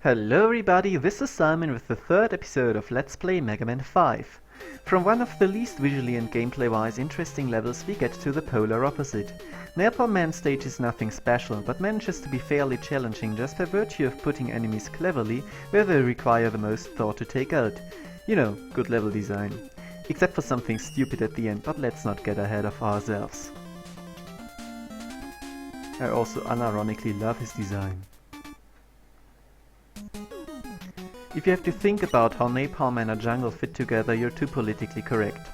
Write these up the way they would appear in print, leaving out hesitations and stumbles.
Hello everybody, this is Simon with the third episode of Let's Play Mega Man 5. From one of the least visually and gameplay-wise interesting levels we get to the polar opposite. Napalm Man stage is nothing special, but manages to be fairly challenging just by virtue of putting enemies cleverly where they require the most thought to take out. You know, good level design. Except for something stupid at the end, but let's not get ahead of ourselves. I also unironically love his design. If you have to think about how Napalm and a jungle fit together, you're too politically correct.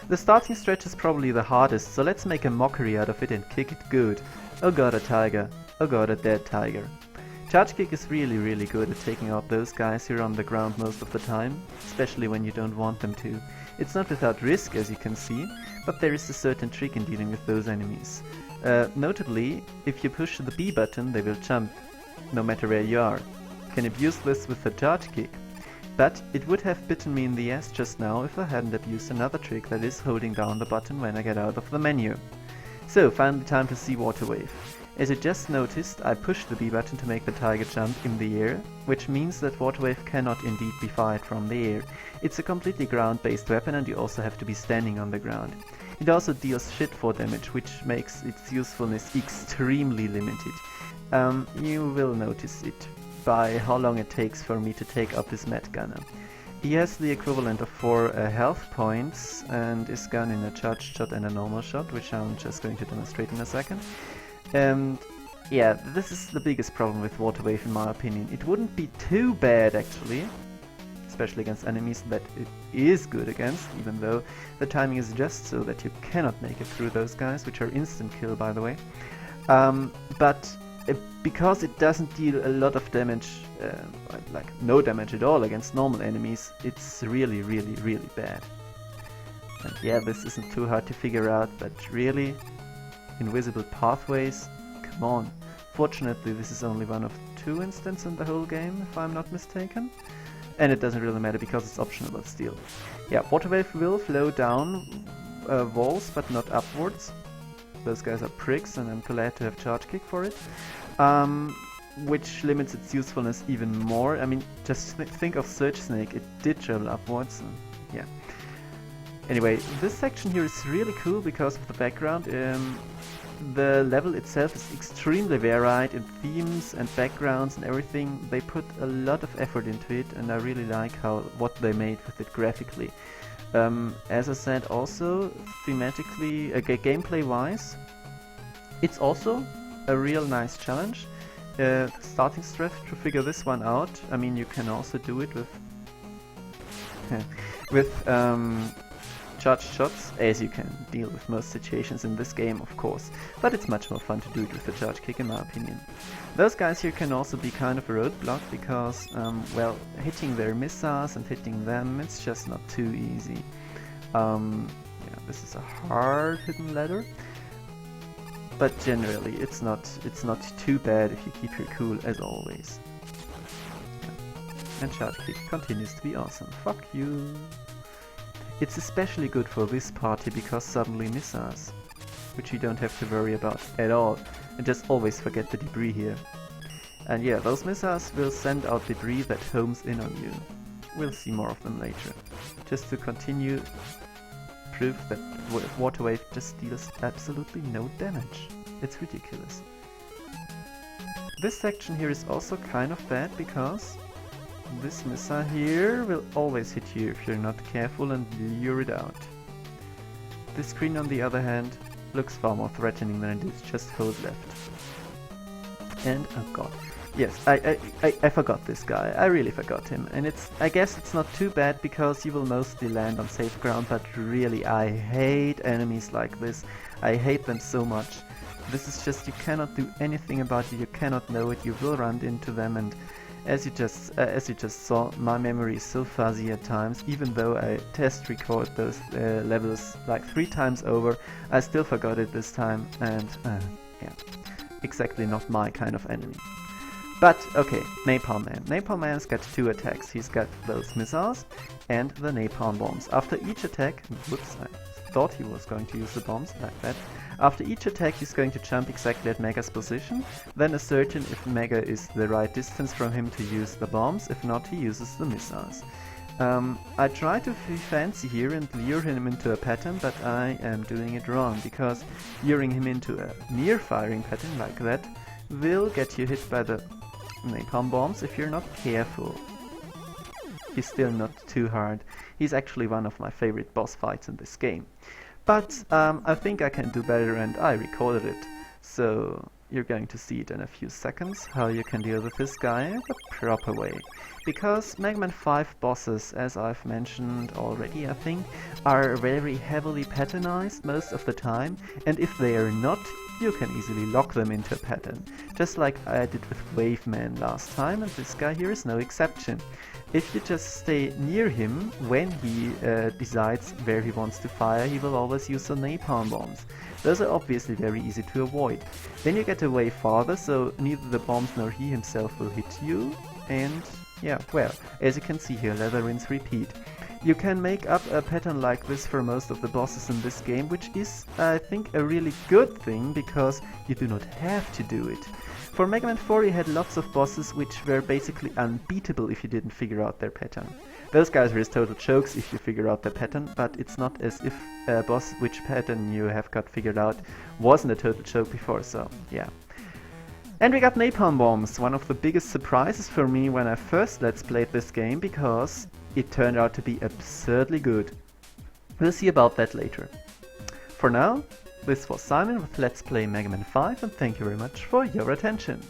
The starting stretch is probably the hardest, so let's make a mockery out of it and kick it good. Oh god, a tiger. Oh god, a dead tiger. Charge kick is really good at taking out those guys who are on the ground most of the time, especially when you don't want them to. It's not without risk, as you can see, but there is a certain trick in dealing with those enemies. Notably, if you push the B button, they will jump, no matter where you are. Can abuse this with the charge kick, but it would have bitten me in the ass just now if I hadn't abused another trick, that is holding down the button when I get out of the menu. So finally time to see Water Wave. As you just noticed, I pushed the B button to make the tiger jump in the air, which means that Water Wave cannot indeed be fired from the air. It's a completely ground-based weapon and you also have to be standing on the ground. It also deals shit-4 damage, which makes its usefulness extremely limited. You will notice it by how long it takes for me to take up his Met Gunner. He has the equivalent of 4 health points and is gun in a charged shot and a normal shot, which I'm just going to demonstrate in a second. And yeah, this is the biggest problem with Water Wave in my opinion. It wouldn't be too bad actually, especially against enemies that it is good against, even though the timing is just so that you cannot make it through those guys, which are instant kill by the way. But because it doesn't deal a lot of damage, like no damage at all against normal enemies, it's really bad. And yeah, this isn't too hard to figure out, but really, invisible pathways, come on. Fortunately, this is only one of 2 instances in the whole game, if I'm not mistaken. And it doesn't really matter because it's optional, but still. Yeah, Water Wave will flow down walls, but not upwards. Those guys are pricks, and I'm glad to have charge kick for it. Which limits its usefulness even more. I mean, just think of Surge Snake, it did travel upwards, and yeah. Anyway, this section here is really cool because of the background. The level itself is extremely varied in themes and backgrounds and everything. They put a lot of effort into it, and I really like what they made with it graphically. As I said, also thematically, gameplay-wise, it's also a real nice challenge. Starting stretch to figure this one out. I mean, you can also do it with charged shots, as you can deal with most situations in this game, of course. But it's much more fun to do it with the charge kick, in my opinion. Those guys here can also be kind of a roadblock because, well, hitting their missiles and hitting them, it's just not too easy. Yeah, this is a hard hidden ladder. But generally, it's not too bad if you keep your cool as always. Yeah. And charge kick continues to be awesome. Fuck you. It's especially good for this party because suddenly missiles, which you don't have to worry about at all, and just always forget the debris here. And yeah, those missiles will send out debris that homes in on you. We'll see more of them later. Just to continue proof that Water Wave just deals absolutely no damage. It's ridiculous. This section here is also kind of bad because this missile here will always hit you if you're not careful and lure it out. This screen on the other hand looks far more threatening than it is, just hold left. And oh god. Yes, I forgot this guy. I really forgot him. And I guess it's not too bad because you will mostly land on safe ground, but really I hate enemies like this. I hate them so much. This is just, you cannot do anything about it, you cannot know it, you will run into them, and as you just saw, my memory is so fuzzy at times. Even though I test record those levels like 3 times over, I still forgot it this time, and yeah, exactly not my kind of enemy. But okay, Napalm Man. Napalm Man's got 2 attacks. He's got those missiles and the napalm bombs. After each attack, whoops, I thought he was going to use the bombs like that. After each attack he's going to jump exactly at Mega's position, then ascertain if Mega is the right distance from him to use the bombs, if not he uses the missiles. I try to be fancy here and lure him into a pattern, but I am doing it wrong, because luring him into a near-firing pattern like that will get you hit by the napalm bombs if you're not careful. He's still not too hard. He's actually one of my favorite boss fights in this game. But I think I can do better, and I recorded it. So you're going to see it in a few seconds, how you can deal with this guy the proper way. Because Mega Man 5 bosses, as I've mentioned already I think, are very heavily patternized most of the time, and if they are not, you can easily lock them into a pattern. Just like I did with Wave Man last time, and this guy here is no exception. If you just stay near him when he decides where he wants to fire, he will always use the napalm bombs. Those are obviously very easy to avoid. Then you get away farther, so neither the bombs nor he himself will hit you, and yeah, well, as you can see here, lather, rinse, repeat. You can make up a pattern like this for most of the bosses in this game, which is, I think, a really good thing, because you do not have to do it. For Mega Man 4 you had lots of bosses which were basically unbeatable if you didn't figure out their pattern. Those guys were total chokes if you figure out their pattern, but it's not as if a boss which pattern you have got figured out wasn't a total choke before, so yeah. And we got napalm bombs, one of the biggest surprises for me when I first Let's Played this game, because it turned out to be absurdly good. We'll see about that later. For now, this was Simon with Let's Play Mega Man 5, and thank you very much for your attention.